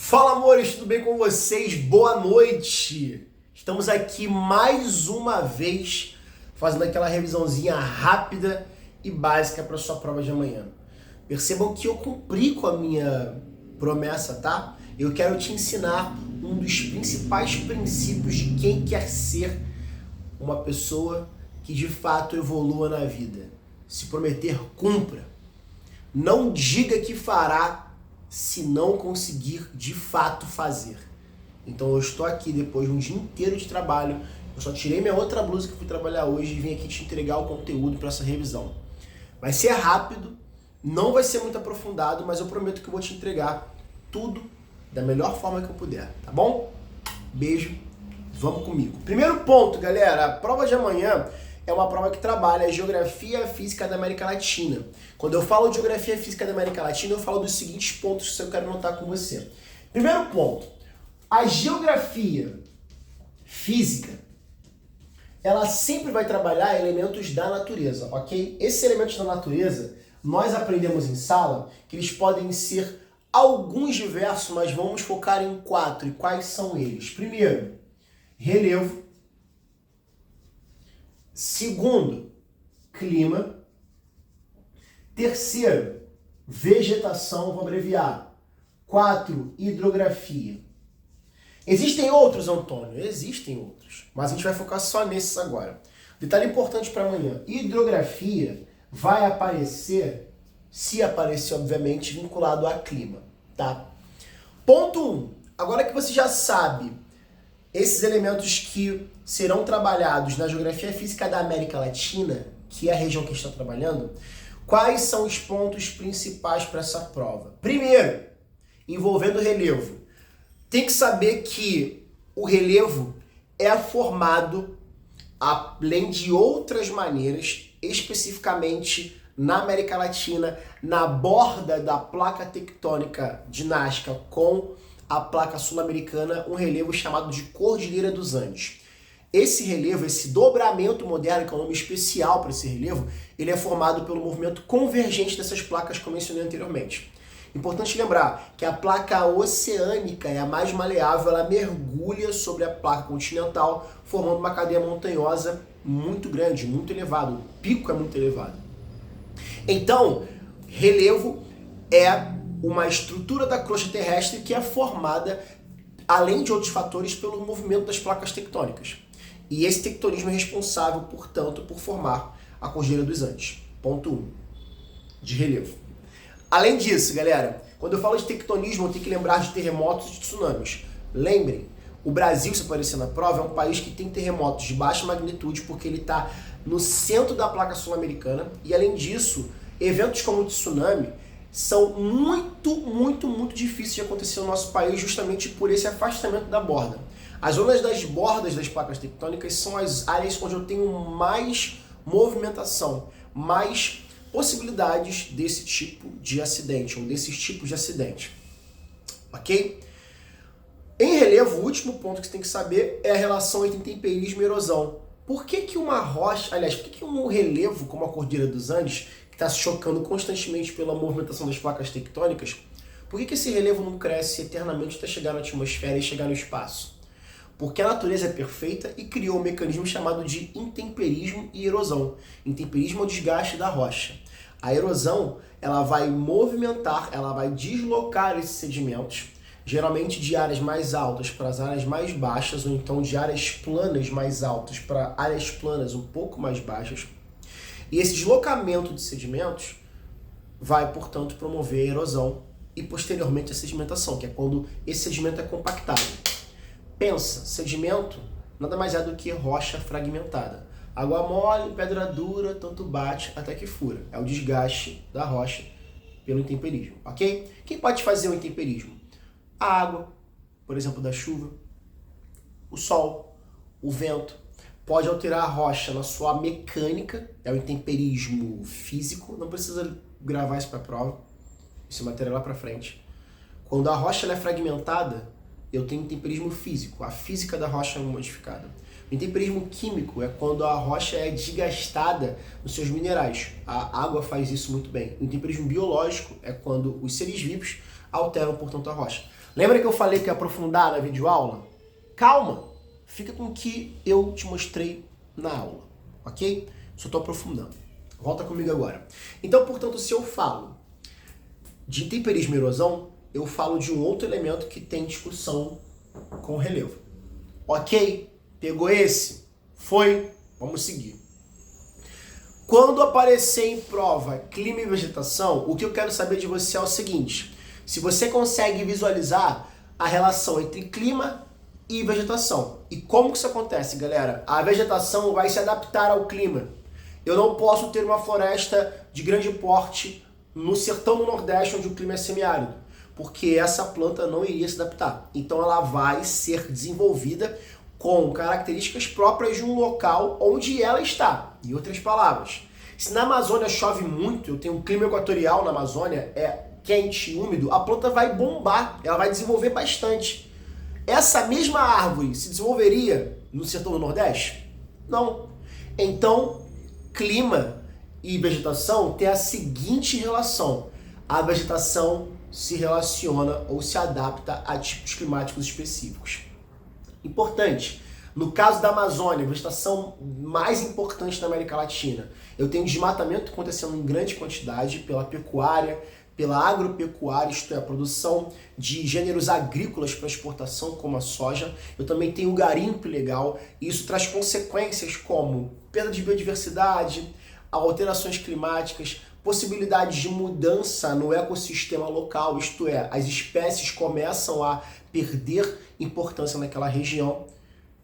Fala, amores, tudo bem com vocês? Boa noite! Estamos aqui mais uma vez fazendo aquela revisãozinha rápida e básica para sua prova de amanhã. Percebam que eu cumpri com a minha promessa, tá? Eu quero te ensinar um dos principais princípios de quem quer ser uma pessoa que de fato evolua na vida. Se prometer, cumpra. Não diga que fará se não conseguir de fato fazer. Então eu estou aqui depois de um dia inteiro de trabalho, eu só tirei minha outra blusa que fui trabalhar hoje e vim aqui te entregar o conteúdo para essa revisão. Vai ser rápido, não vai ser muito aprofundado, mas eu prometo que eu vou te entregar tudo da melhor forma que eu puder, tá bom? Beijo, vamos comigo. Primeiro ponto, galera, a prova de amanhã é uma prova que trabalha a geografia e física da América Latina. Quando eu falo de geografia e física da América Latina, eu falo dos seguintes pontos que eu quero notar com você. Primeiro ponto, a geografia física, ela sempre vai trabalhar elementos da natureza, ok? Esses elementos da natureza, nós aprendemos em sala que eles podem ser alguns diversos, mas vamos focar em 4. E quais são eles? Primeiro, relevo. Segundo, clima. Terceiro, vegetação, vou abreviar. 4, hidrografia. Existem outros, Antônio? Existem outros, mas a gente vai focar só nesses agora. Detalhe importante para amanhã. Hidrografia vai aparecer, se aparecer, obviamente, vinculado a clima, tá? Ponto 1. Agora que você já sabe esses elementos que serão trabalhados na geografia física da América Latina, que é a região que está trabalhando, quais são os pontos principais para essa prova? Primeiro, envolvendo o relevo. Tem que saber que o relevo é formado, além de outras maneiras, especificamente na América Latina, na borda da placa tectônica de Nazca com a placa sul-americana, um relevo chamado de Cordilheira dos Andes. Esse relevo, esse dobramento moderno, que é um nome especial para esse relevo, ele é formado pelo movimento convergente dessas placas que eu mencionei anteriormente. Importante lembrar que a placa oceânica é a mais maleável, ela mergulha sobre a placa continental, formando uma cadeia montanhosa muito grande, muito elevada, o pico é muito elevado. Então, relevo é uma estrutura da crosta terrestre que é formada, além de outros fatores, pelo movimento das placas tectônicas. E esse tectonismo é responsável, portanto, por formar a Cordilheira dos Andes. Ponto 1, de relevo. Além disso, galera, quando eu falo de tectonismo, eu tenho que lembrar de terremotos e de tsunamis. Lembrem, o Brasil, se aparecer na prova, é um país que tem terremotos de baixa magnitude porque ele está no centro da placa sul-americana. E, além disso, eventos como o tsunami são muito difíceis de acontecer no nosso país justamente por esse afastamento da borda. As zonas das bordas das placas tectônicas são as áreas onde eu tenho mais movimentação, mais possibilidades desse tipo de acidente, ou desses tipos de acidente. Ok? Em relevo, o último ponto que você tem que saber é a relação entre intemperismo e erosão. Por que uma rocha, aliás, por que um relevo como a Cordilheira dos Andes, que está se chocando constantemente pela movimentação das placas tectônicas, por que esse relevo não cresce eternamente até chegar na atmosfera e chegar no espaço? Porque a natureza é perfeita e criou um mecanismo chamado de intemperismo e erosão. Intemperismo é o desgaste da rocha. A erosão, ela vai movimentar, ela vai deslocar esses sedimentos, geralmente de áreas mais altas para as áreas mais baixas, ou então de áreas planas mais altas para áreas planas um pouco mais baixas. E esse deslocamento de sedimentos vai, portanto, promover a erosão e, posteriormente, a sedimentação, que é quando esse sedimento é compactado. Pensa, sedimento nada mais é do que rocha fragmentada. Água mole, pedra dura, tanto bate até que fura. É o desgaste da rocha pelo intemperismo, ok? Quem pode fazer o intemperismo? A água, por exemplo, da chuva, o sol, o vento. Pode alterar a rocha na sua mecânica, é o intemperismo físico, não precisa gravar isso para a prova, esse material lá para frente. Quando a rocha ela é fragmentada, eu tenho intemperismo físico, a física da rocha é modificada. O intemperismo químico é quando a rocha é desgastada nos seus minerais. A água faz isso muito bem. O intemperismo biológico é quando os seres vivos alteram, portanto, a rocha. Lembra que eu falei que ia aprofundar na videoaula? Calma, fica com o que eu te mostrei na aula, ok? Só estou aprofundando. Volta comigo agora. Então, portanto, se eu falo de temperismo e erosão, eu falo de um outro elemento que tem discussão com relevo. Ok? Pegou esse? Foi? Vamos seguir. Quando aparecer em prova clima e vegetação, o que eu quero saber de você é o seguinte: se você consegue visualizar a relação entre clima e vegetação. E como que isso acontece, galera? A vegetação vai se adaptar ao clima. Eu não posso ter uma floresta de grande porte no sertão do Nordeste, onde o clima é semiárido, porque essa planta não iria se adaptar. Então ela vai ser desenvolvida com características próprias de um local onde ela está. Em outras palavras, se na Amazônia chove muito, eu tenho um clima equatorial na Amazônia, é quente e úmido, a planta vai bombar, ela vai desenvolver bastante. Essa mesma árvore se desenvolveria no sertão do Nordeste? Não. Então, clima e vegetação têm a seguinte relação: a vegetação se relaciona ou se adapta a tipos climáticos específicos. Importante, no caso da Amazônia, a vegetação mais importante da América Latina, eu tenho desmatamento acontecendo em grande quantidade pela pecuária, pela agropecuária, isto é, a produção de gêneros agrícolas para exportação, como a soja. Eu também tenho o garimpo ilegal, e isso traz consequências como perda de biodiversidade, alterações climáticas, possibilidades de mudança no ecossistema local, isto é, as espécies começam a perder importância naquela região,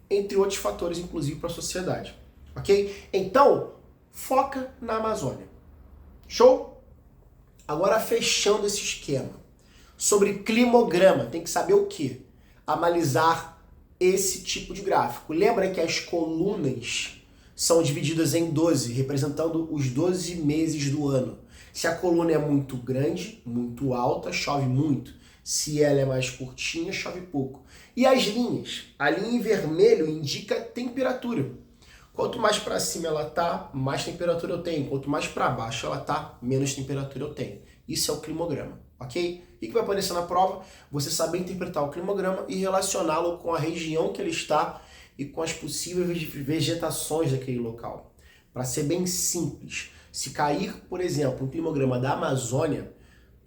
entre outros fatores, inclusive para a sociedade. Ok? Então, foca na Amazônia. Show? Agora, fechando esse esquema, sobre climograma, tem que saber o quê? Analisar esse tipo de gráfico. Lembra que as colunas são divididas em 12, representando os 12 meses do ano. Se a coluna é muito grande, muito alta, chove muito. Se ela é mais curtinha, chove pouco. E as linhas? A linha em vermelho indica temperatura. Quanto mais para cima ela tá, mais temperatura eu tenho. Quanto mais para baixo ela tá, menos temperatura eu tenho. Isso é o climograma, ok? E o que vai aparecer na prova? Você saber interpretar o climograma e relacioná-lo com a região que ele está e com as possíveis vegetações daquele local. Para ser bem simples, se cair, por exemplo, um climograma da Amazônia,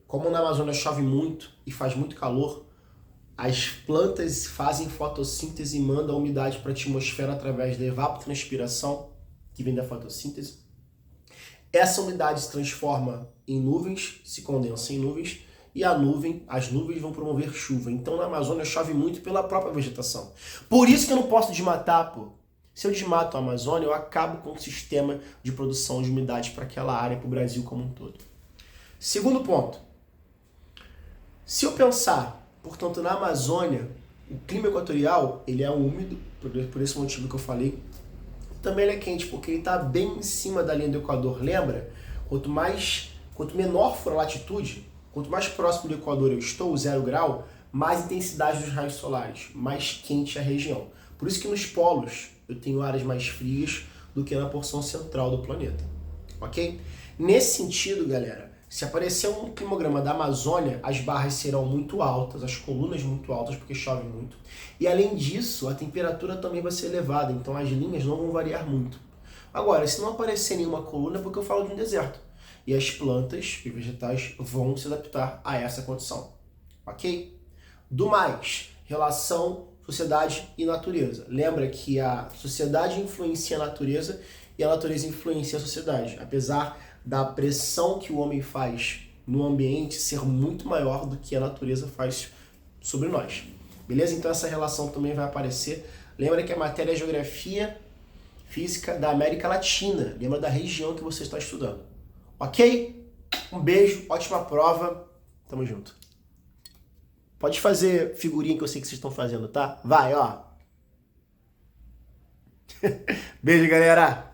como na Amazônia chove muito e faz muito calor, as plantas fazem fotossíntese e mandam a umidade para a atmosfera através da evapotranspiração, que vem da fotossíntese. Essa umidade se transforma em nuvens, se condensa em nuvens, e as nuvens vão promover chuva. Então na Amazônia chove muito pela própria vegetação. Por isso que eu não posso desmatar, pô. Se eu desmato a Amazônia, eu acabo com o sistema de produção de umidade para aquela área, para o Brasil como um todo. Segundo ponto. Se eu pensar, portanto, na Amazônia, o clima equatorial, ele é úmido, por esse motivo que eu falei. Também ele é quente, porque ele está bem em cima da linha do Equador. Lembra? Quanto menor for a latitude, quanto mais próximo do Equador eu estou, 0 grau, mais intensidade dos raios solares, mais quente a região. Por isso que nos polos eu tenho áreas mais frias do que na porção central do planeta. Ok? Nesse sentido, galera, se aparecer um climograma da Amazônia, as barras serão muito altas, as colunas muito altas, porque chove muito. E além disso, a temperatura também vai ser elevada, então as linhas não vão variar muito. Agora, se não aparecer nenhuma coluna, é porque eu falo de um deserto. E as plantas e vegetais vão se adaptar a essa condição. Ok? Do mais, relação sociedade e natureza. Lembra que a sociedade influencia a natureza e a natureza influencia a sociedade. Apesar da pressão que o homem faz no ambiente ser muito maior do que a natureza faz sobre nós. Beleza? Então essa relação também vai aparecer. Lembra que a matéria é geografia física da América Latina. Lembra da região que você está estudando. Ok? Um beijo, ótima prova. Tamo junto. Pode fazer figurinha que eu sei que vocês estão fazendo, tá? Vai, ó. Beijo, galera.